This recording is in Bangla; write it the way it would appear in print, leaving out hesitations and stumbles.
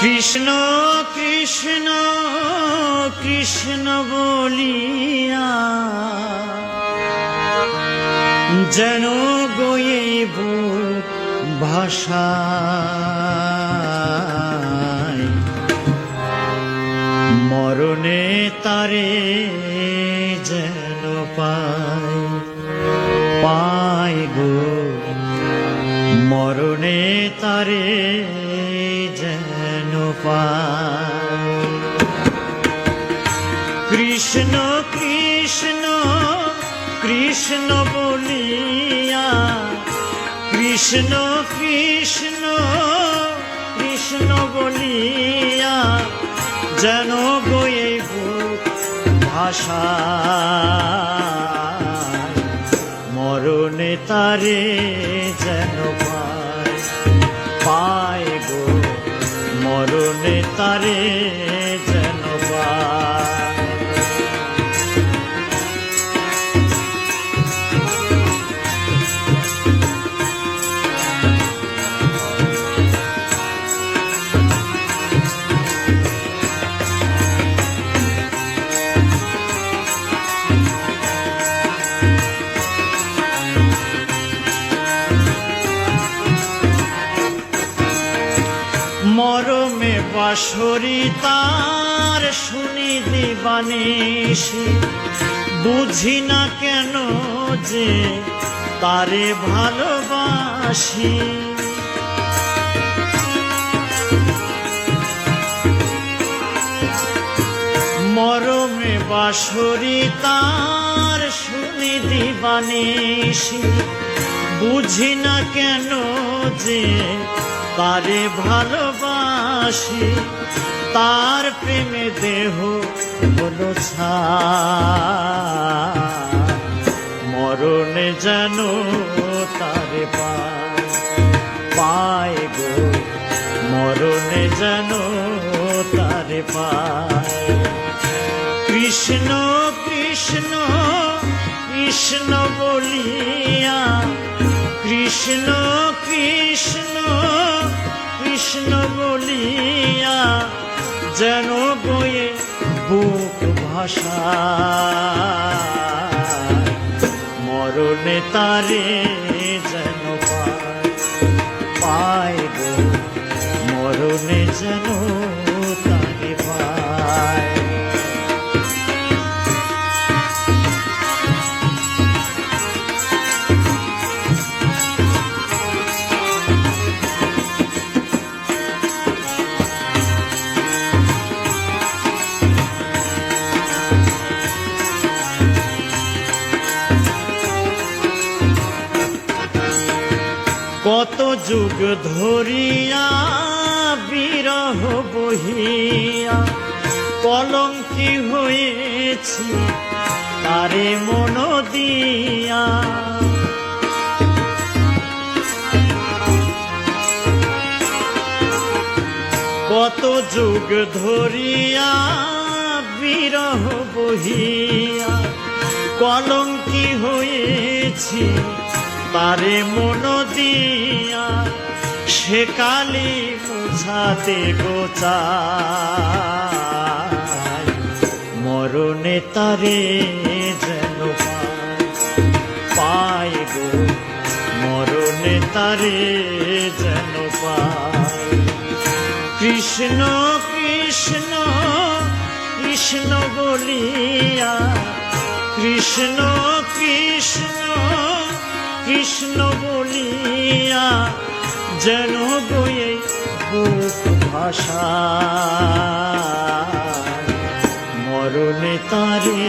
কৃষ্ণ কৃষ্ণ কৃষ্ণ বলিয়া যেন গয়ে বুক ভাষায় মরণে তারে যেন পাই গো মরণে তারে যেন পাই। কৃষ্ণ কৃষ্ণ কৃষ্ণ বলিয়া কৃষ্ণ কৃষ্ণ কৃষ্ণ বলিয়া যেন বয়ে বুক ভাষায় মরণে তারে যেন পাই গো মরণে তারে যেন পাই। মরমে বাঁশরি তার শুনি দিবানিশি বুঝি না কেন যে তারে ভালোবাসি। মরমে বাঁশরি তার শুনি দিবানিশি বুঝি না কেন যে তারে ভালোবাসি। তার প্রেমে দেহ হলো ছাই মরণে যেন তারে পাই গো মরণে যেন তারে পাই। কৃষ্ণ কৃষ্ণ কৃষ্ণ বলিয়া কৃষ্ণ কৃষ্ণ কৃষ্ণ বলিয়া যেন বয়ে বুক ভাষায় মরণে তারে যেন পাই গো মরণে যেন তারে পাই। কত যুগ ধরিয়া বিরহ বহিয়া কলঙ্কি হয়েছি তারে মন দিয়া। কত যুগ ধরিয়া বিরহ বহিয়া কলঙ্কি হয়েছি তারে মন দিয়া। সে কালি মুছাতে গোচাই মরণে তারে যেন পাই গো মরণে তারে যেন পাই। কৃষ্ণ কৃষ্ণ কৃষ্ণ বলিয়া কৃষ্ণ কৃষ্ণ কৃষ্ণ বলিয়া যেন বয়ে বুক ভাষায় মরণে তারে